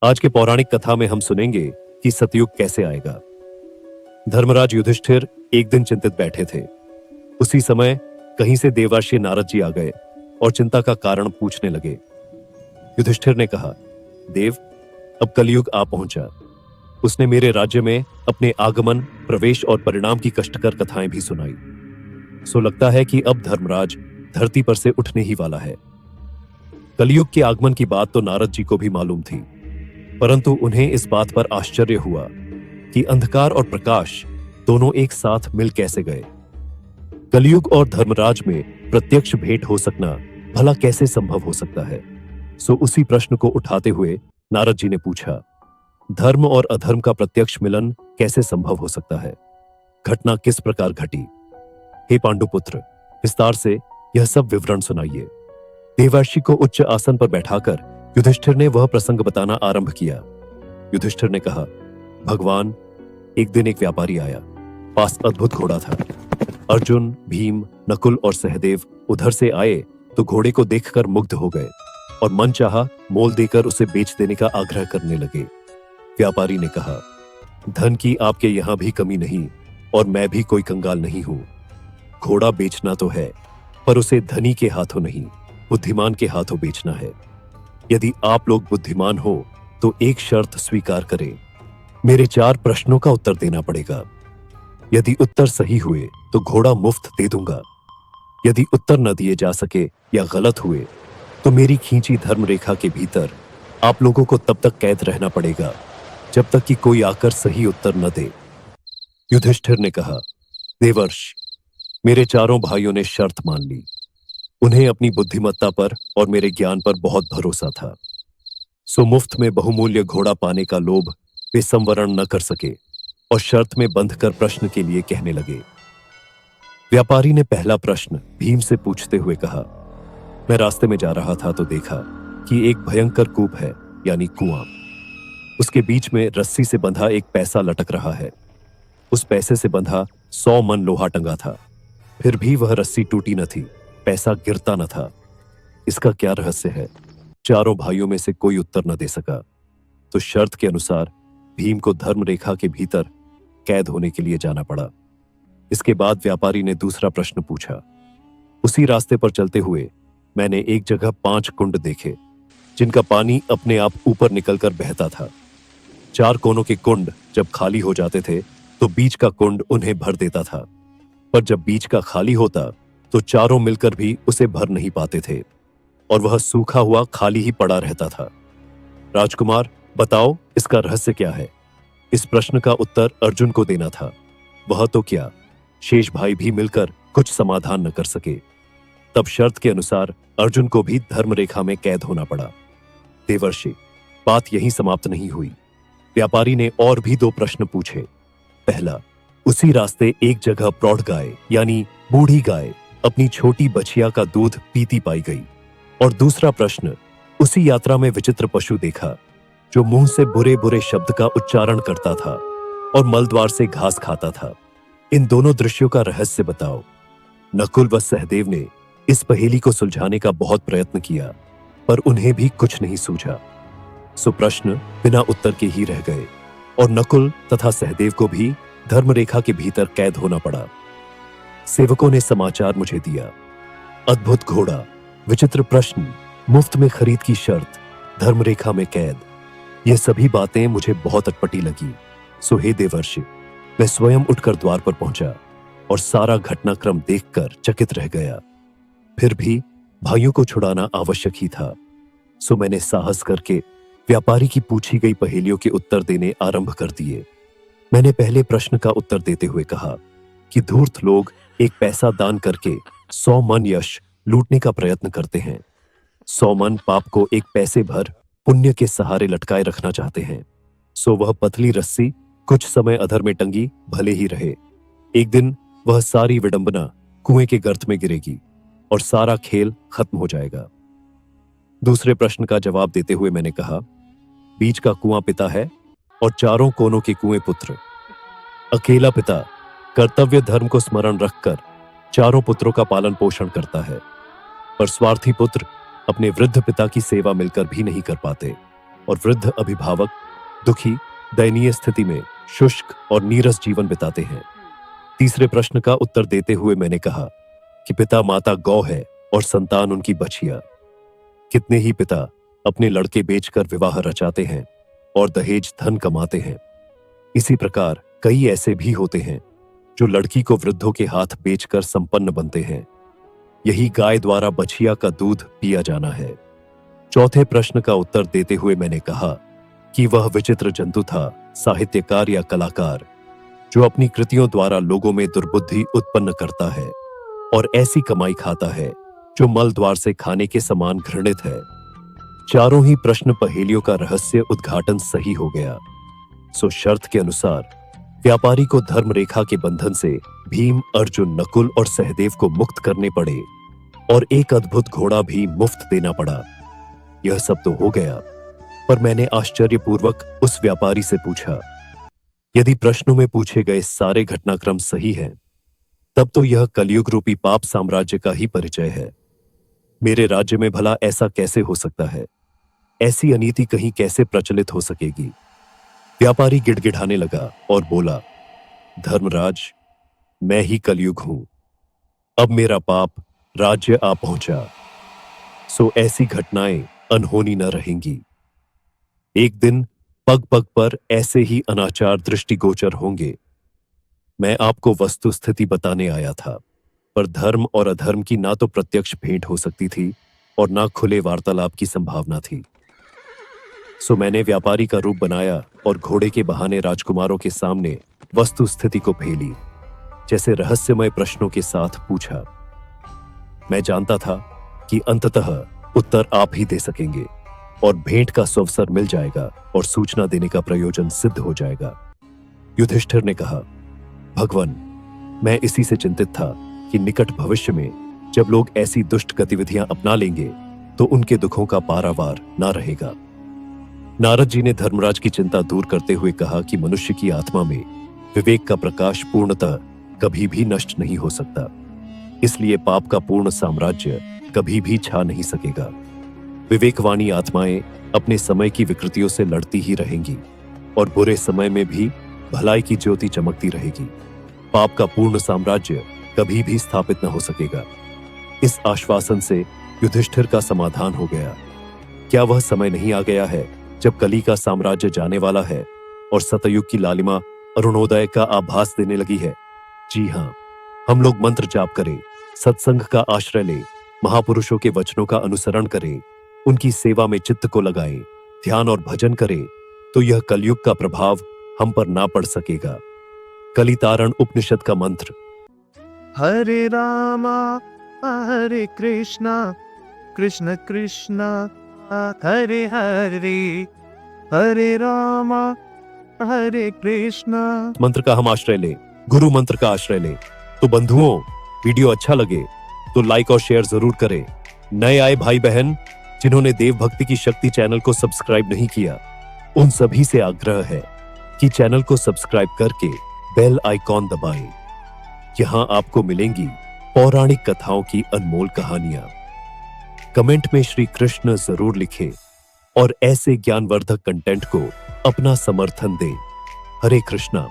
आज के पौराणिक कथा में हम सुनेंगे कि सतयुग कैसे आएगा। धर्मराज युधिष्ठिर एक दिन चिंतित बैठे थे। उसी समय कहीं से देवर्षि नारद जी आ गए और चिंता का कारण पूछने लगे। युधिष्ठिर ने कहा, देव, अब कलयुग आ पहुंचा। उसने मेरे राज्य में अपने आगमन, प्रवेश और परिणाम की कष्टकर कथाएं भी सुनाई। सो लगता है कि अब धर्मराज धरती पर से उठने ही वाला है। कलयुग के आगमन की बात तो नारद जी को भी मालूम थी, परंतु उन्हें इस बात पर आश्चर्य हुआ कि अंधकार और प्रकाश दोनों एक साथ मिल कैसे गए। कलयुग और धर्मराज में प्रत्यक्ष भेंट हो सकना भला कैसे संभव हो सकता है। सो उसी प्रश्न को उठाते हुए नारद जी ने पूछा, धर्म और अधर्म का प्रत्यक्ष मिलन कैसे संभव हो सकता है? घटना किस प्रकार घटी? हे पांडुपुत्र, विस्तार से यह सब विवरण सुनाइए। देवर्षि को उच्च आसन पर बैठाकर युधिष्ठिर ने वह प्रसंग बताना आरंभ किया। युधिष्ठिर ने कहा, भगवान, एक दिन एक व्यापारी आया। पास अद्भुत घोड़ा था। अर्जुन, भीम, नकुल और सहदेव उधर से आए तो घोड़े को देखकर मुग्ध हो गए और मन चाहा मोल देकर उसे बेच देने का आग्रह करने लगे। व्यापारी ने कहा, धन की आपके यहां भी कमी नहीं और मैं भी कोई कंगाल नहीं हूं। घोड़ा बेचना तो है, पर उसे धनी के हाथों नहीं, बुद्धिमान के हाथों बेचना है। यदि आप लोग बुद्धिमान हो तो एक शर्त स्वीकार करें। मेरे 4 प्रश्नों का उत्तर देना पड़ेगा। यदि उत्तर सही हुए तो घोड़ा मुफ्त दे दूंगा। यदि उत्तर न दिए जा सके या गलत हुए तो मेरी खींची धर्म रेखा के भीतर आप लोगों को तब तक कैद रहना पड़ेगा जब तक कि कोई आकर सही उत्तर न दे। युधिष्ठिर ने कहा, देवर्ष, मेरे चारों भाइयों ने शर्त मान ली। उन्हें अपनी बुद्धिमत्ता पर और मेरे ज्ञान पर बहुत भरोसा था। सो मुफ्त में बहुमूल्य घोड़ा पाने का लोभ वे संवरण न कर सके और शर्त में बंधकर प्रश्न के लिए कहने लगे। व्यापारी ने पहला प्रश्न भीम से पूछते हुए कहा, मैं रास्ते में जा रहा था तो देखा कि एक भयंकर कूप है, यानी कुआं। उसके बीच में रस्सी से बंधा एक पैसा लटक रहा है। उस पैसे से बंधा 100 मन लोहा टंगा था। फिर भी वह रस्सी टूटी न थी, पैसा गिरता न था। इसका क्या रहस्य है? चारों भाइयों में से कोई उत्तर न दे सका। तो शर्त के अनुसार भीम को धर्म रेखा के भीतर कैद होने के लिए जाना पड़ा। इसके बाद व्यापारी ने दूसरा प्रश्न पूछा। उसी रास्ते पर चलते हुए मैंने एक जगह 5 कुंड देखे, जिनका पानी अपने आप ऊपर निकलकर बहता था। 4 कोनों के कुंड जब खाली हो जाते थे तो बीच का कुंड उन्हें भर देता था, पर जब बीच का खाली होता तो चारों मिलकर भी उसे भर नहीं पाते थे और वह सूखा हुआ खाली ही पड़ा रहता था। राजकुमार, बताओ इसका रहस्य क्या है? इस प्रश्न का उत्तर अर्जुन को देना था। वह तो क्या, शेष भाई भी मिलकर कुछ समाधान न कर सके। तब शर्त के अनुसार अर्जुन को भी धर्म रेखा में कैद होना पड़ा। देवर्षि, बात यहीं समाप्त नहीं हुई। व्यापारी ने और भी 2 प्रश्न पूछे। पहला, उसी रास्ते एक जगह प्रौढ़ गाय यानी बूढ़ी गाय अपनी छोटी बछिया का दूध पीती पाई गई। और दूसरा प्रश्न, उसी यात्रा में विचित्र पशु देखा जो मुंह से बुरे बुरे शब्द का उच्चारण करता था और मलद्वार से घास खाता था। इन दोनों दृश्यों का रहस्य बताओ। नकुल व सहदेव ने इस पहेली को सुलझाने का बहुत प्रयत्न किया, पर उन्हें भी कुछ नहीं सूझा। सो प्रश्न बिना उत्तर के ही रह गए और नकुल तथा सहदेव को भी धर्म रेखा के भीतर कैद होना पड़ा। सेवकों ने समाचार मुझे दिया। अद्भुत घोड़ा, विचित्र प्रश्न, मुफ्त में खरीद की शर्त, धर्म रेखा में कैद, ये सभी बातें मुझे बहुत अटपटी लगी। सो हे देवर्षि, मैं स्वयं उठकर द्वार पर पहुंचा और सारा घटनाक्रम देखकर चकित रह गया। फिर भी भाइयों को छुड़ाना आवश्यक ही था। सो मैंने साहस करके व्यापारी की पूछी गई पहेलियों के उत्तर देने आरंभ कर दिए। मैंने पहले प्रश्न का उत्तर देते हुए कहा कि धूर्त लोग एक पैसा दान करके 100 मन यश लूटने का प्रयत्न करते हैं। 100 मन पाप को एक पैसे भर पुण्य के सहारे लटकाए रखना चाहते हैं। सो वह पतली रस्सी कुछ समय अधर में टंगी भले ही रहे, एक दिन वह सारी विडंबना कुएं के गर्त में गिरेगी और सारा खेल खत्म हो जाएगा। दूसरे प्रश्न का जवाब देते हुए मैंने कहा, बीच का कुआं पिता है और चारों कोनों के कुएं पुत्र। अकेला पिता कर्तव्य धर्म को स्मरण रखकर चारों पुत्रों का पालन पोषण करता है, पर स्वार्थी पुत्र अपने वृद्ध पिता की सेवा मिलकर भी नहीं कर पाते। और वृद्ध अभिभावक दुखी, दयनीय स्थिति में शुष्क और नीरस जीवन बिताते हैं। तीसरे प्रश्न का उत्तर देते हुए मैंने कहा कि पिता माता गौ है और संतान उनकी बछिया। कितने ही पिता अपने लड़के बेचकर विवाह रचाते हैं और दहेज धन कमाते हैं। इसी प्रकार कई ऐसे भी होते हैं जो लड़की को वृद्धों के हाथ बेचकर संपन्न बनते हैं। यही गाय द्वारा बछिया का दूध पिया जाना है। चौथे प्रश्न का उत्तर देते हुए मैंने कहा कि वह विचित्र जंतु था, साहित्यकार या कलाकार, जो अपनी कृतियों द्वारा लोगों में दुर्बुद्धि उत्पन्न करता है और ऐसी कमाई खाता है जो मल द्वार से खाने के समान घृणित है। चारों ही प्रश्न पहेलियों का रहस्य उद्घाटन सही हो गया। सो शर्त के अनुसार व्यापारी को धर्म रेखा के बंधन से भीम, अर्जुन, नकुल और सहदेव को मुक्त करने पड़े और एक अद्भुत घोड़ा भी मुफ्त देना पड़ा। यह सब तो हो गया, पर मैंने आश्चर्यपूर्वक उस व्यापारी से पूछा, यदि प्रश्नों में पूछे गए सारे घटनाक्रम सही हैं, तब तो यह कलयुग रूपी पाप साम्राज्य का ही परिचय है। मेरे राज्य में भला ऐसा कैसे हो सकता है? ऐसी अनीति कहीं कैसे प्रचलित हो सकेगी? व्यापारी गिड़गिड़ाने लगा और बोला, धर्मराज, मैं ही कलयुग हूं। अब मेरा पाप राज्य आ पहुंचा, सो ऐसी घटनाएं अनहोनी न रहेंगी। एक दिन पग पग पर ऐसे ही अनाचार दृष्टिगोचर होंगे। मैं आपको वस्तु स्थिति बताने आया था, पर धर्म और अधर्म की ना तो प्रत्यक्ष भेंट हो सकती थी और ना खुले वार्तालाप की संभावना थी। सो मैंने व्यापारी का रूप बनाया और घोड़े के बहाने राजकुमारों के सामने वस्तु स्थिति को फेली, जैसे रहस्यमय प्रश्नों के साथ पूछा। मैं जानता था कि अंततः उत्तर आप ही दे सकेंगे और भेंट का सुअवसर मिल जाएगा और सूचना देने का प्रयोजन सिद्ध हो जाएगा। युधिष्ठिर ने कहा, भगवान, मैं इसी से चिंतित था कि निकट भविष्य में जब लोग ऐसी दुष्ट गतिविधियां अपना लेंगे तो उनके दुखों का पारावार ना रहेगा। नारद जी ने धर्मराज की चिंता दूर करते हुए कहा कि मनुष्य की आत्मा में विवेक का प्रकाश पूर्णतः कभी भी नष्ट नहीं हो सकता, इसलिए पाप का पूर्ण साम्राज्य कभी भी छा नहीं सकेगा। विवेकवाणी आत्माएं अपने समय की विकृतियों से लड़ती ही रहेंगी और बुरे समय में भी भलाई की ज्योति चमकती रहेगी। पाप का पूर्ण साम्राज्य कभी भी स्थापित न हो सकेगा। इस आश्वासन से युधिष्ठिर का समाधान हो गया। क्या वह समय नहीं आ गया है जब कली का साम्राज्य जाने वाला है और सतयुग की लालिमा अरुणोदय का आभास देने लगी है? जी हां, हम लोग मंत्र जाप करें, सत्संग का आश्रय लें, महापुरुषों के वचनों का अनुसरण करें, उनकी सेवा में चित्त को लगाएं, ध्यान और भजन करें, तो यह कलयुग का प्रभाव हम पर ना पड़ सकेगा। कलितारण उपनिषद का मंत्र। हरे रामा हरे कृष्णा कृष्ण कृष्णा हरे हरे, हरे रामा हरे कृष्णा। मंत्र का हम आश्रय लें, गुरु मंत्र का आश्रय लें। तो बंधुओं, वीडियो अच्छा लगे तो लाइक और शेयर जरूर करें। नए आए भाई बहन जिन्होंने देव भक्ति की शक्ति चैनल को सब्सक्राइब नहीं किया, उन सभी से आग्रह है कि चैनल को सब्सक्राइब करके बेल आइकॉन दबाएं। यहां आपको मिलेंगी पौराणिक कथाओं की अनमोल कहानियां। कमेंट में श्री कृष्ण जरूर लिखें और ऐसे ज्ञानवर्धक कंटेंट को अपना समर्थन दें। हरे कृष्णा।